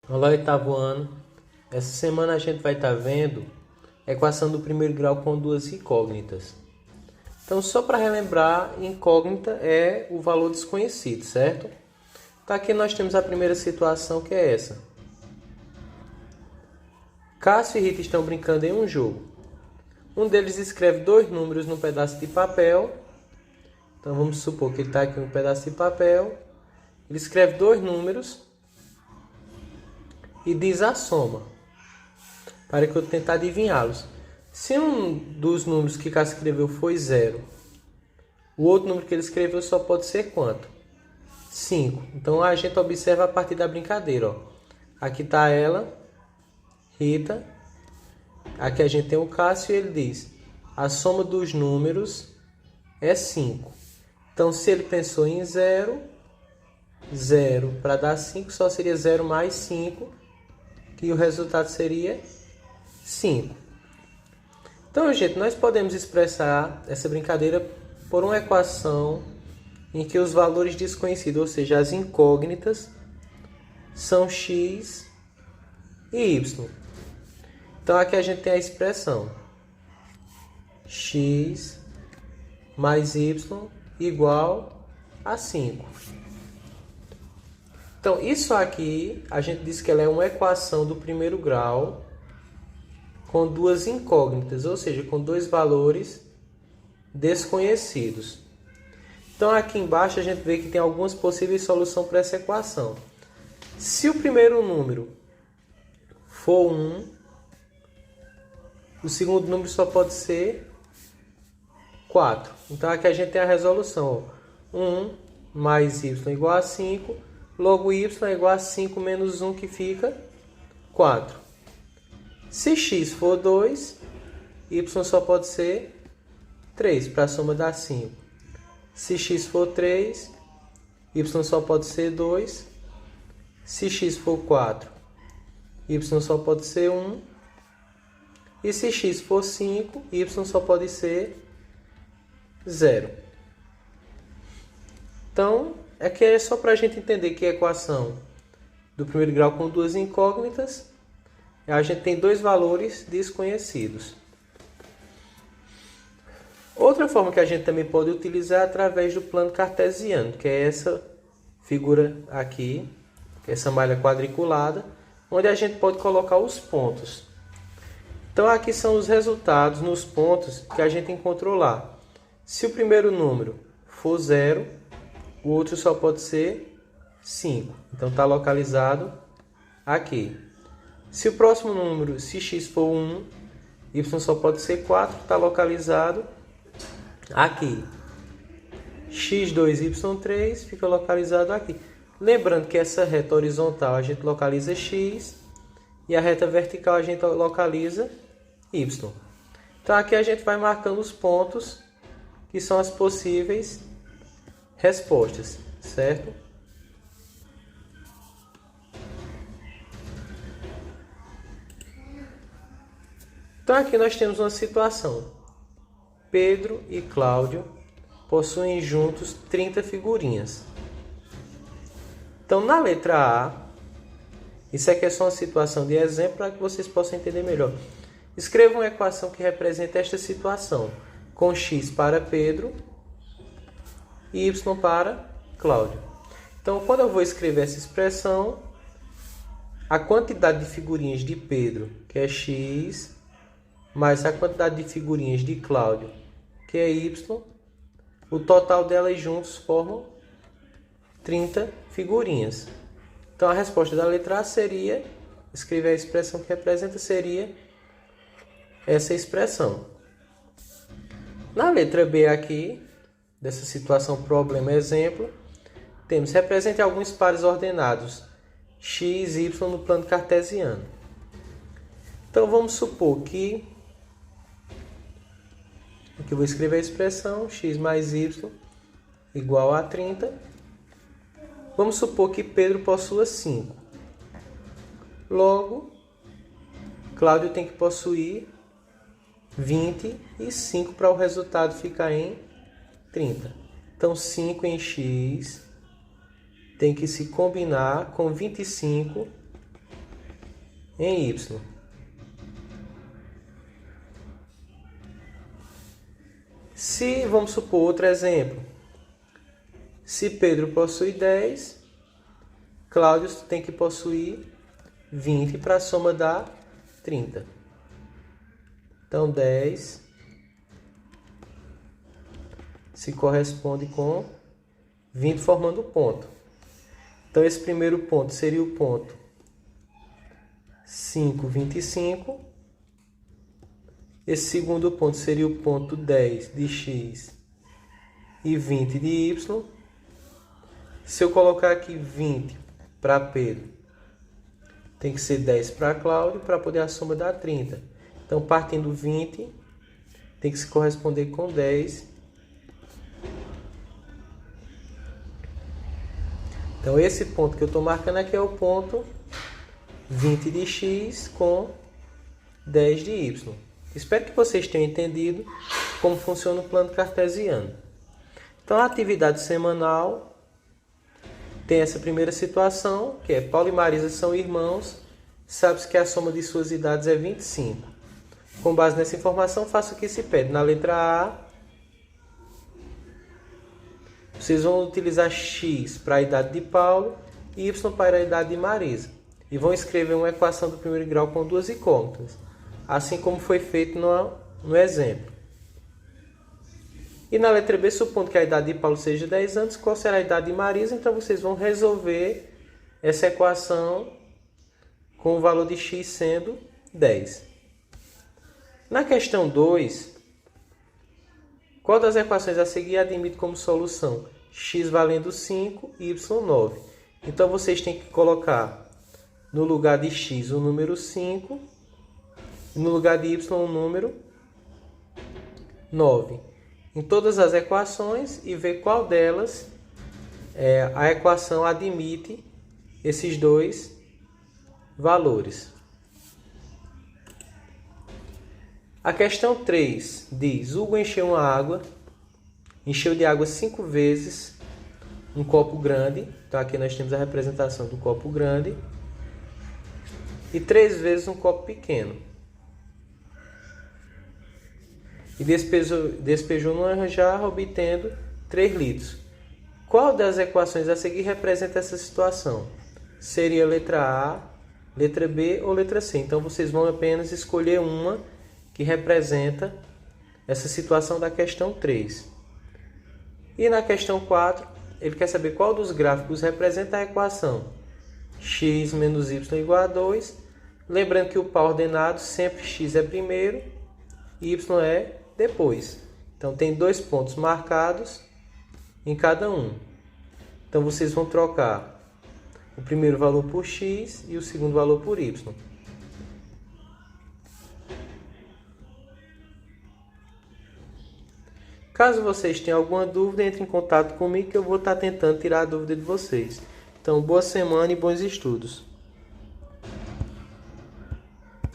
Olá, oitavo ano. Essa semana a gente vai estar vendo a equação do primeiro grau com duas incógnitas. Então, só para relembrar, incógnita é o valor desconhecido, certo? Então, aqui nós temos a primeira situação, que é essa. Cássio e Rita estão brincando em um jogo. Um deles escreve dois números num pedaço de papel. Então, vamos supor que ele está aqui num pedaço de papel. Ele escreve dois números e diz a soma, para que eu tentar adivinhá-los. Se um dos números que Cássio escreveu foi 0, o outro número que ele escreveu só pode ser quanto? 5. Então a gente observa a partir da brincadeira. Ó. Aqui está ela, Rita. Aqui a gente tem o Cássio e ele diz: a soma dos números é 5. Então se ele pensou em 0, 0 para dar 5 só seria 0 mais 5, que o resultado seria 5. Então, gente, nós podemos expressar essa brincadeira por uma equação em que os valores desconhecidos, ou seja, as incógnitas, são x e y. Então, aqui a gente tem a expressão x mais y igual a 5. Então, isso aqui, a gente diz que ela é uma equação do primeiro grau com duas incógnitas, ou seja, com dois valores desconhecidos. Então, aqui embaixo a gente vê que tem algumas possíveis soluções para essa equação. Se o primeiro número for 1, o segundo número só pode ser 4. Então, aqui a gente tem a resolução. 1 mais y igual a 5, logo y é igual a 5 menos 1, que fica 4. Se x for 2, y só pode ser 3, para a soma dar 5. Se x for 3, y só pode ser 2. Se x for 4, y só pode ser 1. E se x for 5, y só pode ser 0. Então, aqui é só para a gente entender que a equação do primeiro grau com duas incógnitas, a gente tem dois valores desconhecidos. Outra forma que a gente também pode utilizar é através do plano cartesiano, que é essa figura aqui, essa malha quadriculada, onde a gente pode colocar os pontos. Então aqui são os resultados nos pontos que a gente encontrou lá. Se o primeiro número for 0, o outro só pode ser 5. Então está localizado aqui. Se o próximo número, se x for 1, y só pode ser 4, está localizado aqui. x2, y3 fica localizado aqui. Lembrando que essa reta horizontal a gente localiza x e a reta vertical a gente localiza y. Então aqui a gente vai marcando os pontos que são as possíveis respostas, certo? Então aqui nós temos uma situação. Pedro e Cláudio possuem juntos 30 figurinhas. Então na letra A, isso aqui é só uma situação de exemplo para que vocês possam entender melhor. Escreva uma equação que representa esta situação, com x para Pedro e y para Cláudio. Então quando eu vou escrever essa expressão, a quantidade de figurinhas de Pedro, que é x, mais a quantidade de figurinhas de Cláudio, que é y, o total delas juntos formam 30 figurinhas. Então a resposta da letra A seria, escrever a expressão que representa, seria essa expressão. Na letra B aqui, dessa situação problema exemplo, temos represente alguns pares ordenados, x, y no plano cartesiano. Então vamos supor que aqui eu vou escrever a expressão x mais y igual a 30. Vamos supor que Pedro possua 5. Logo, Cláudio tem que possuir 25 para o resultado ficar em 30. Então 5 em x tem que se combinar com 25 em y. Se, vamos supor, outro exemplo. Se Pedro possui 10, Cláudio tem que possuir 20 para a soma dar 30. Então, 10 se corresponde com 20 formando o ponto. Então, esse primeiro ponto seria o ponto 5, 25. Esse segundo ponto seria o ponto 10 de x e 20 de y. Se eu colocar aqui 20 para Pedro, tem que ser 10 para Cláudio para poder a soma dar 30. Então, partindo 20, tem que se corresponder com 10. Então, esse ponto que eu estou marcando aqui é o ponto 20 de x com 10 de y. Espero que vocês tenham entendido como funciona o plano cartesiano. Então, a atividade semanal tem essa primeira situação, que é Paulo e Marisa são irmãos, sabe-se que a soma de suas idades é 25. Com base nessa informação, faça o que se pede. Na letra A, vocês vão utilizar x para a idade de Paulo e y para a idade de Marisa. E vão escrever uma equação do primeiro grau com duas incógnitas, assim como foi feito no exemplo. E na letra B, supondo que a idade de Paulo seja 10 anos, qual será a idade de Marisa? Então, vocês vão resolver essa equação com o valor de x sendo 10. Na questão 2, qual das equações a seguir admite como solução x valendo 5 e y 9? Então, vocês têm que colocar no lugar de x o número 5 e no lugar de y o número 9. Em todas as equações e ver qual delas a equação admite esses dois valores. A questão 3 diz: Hugo encheu de água 5 vezes um copo grande. Então, aqui nós temos a representação do copo grande. E 3 vezes um copo pequeno. E despejou numa jarra, obtendo 3 litros. Qual das equações a seguir representa essa situação? Seria a letra A, letra B ou letra C. Então, vocês vão apenas escolher uma que representa essa situação da questão 3. E na questão 4, ele quer saber qual dos gráficos representa a equação x menos y igual a 2. Lembrando que o par ordenado sempre x é primeiro e y é depois. Então, tem 2 pontos marcados em cada um. Então, vocês vão trocar o primeiro valor por x e o segundo valor por y. Caso vocês tenham alguma dúvida, entre em contato comigo que eu vou estar tentando tirar a dúvida de vocês. Então, boa semana e bons estudos.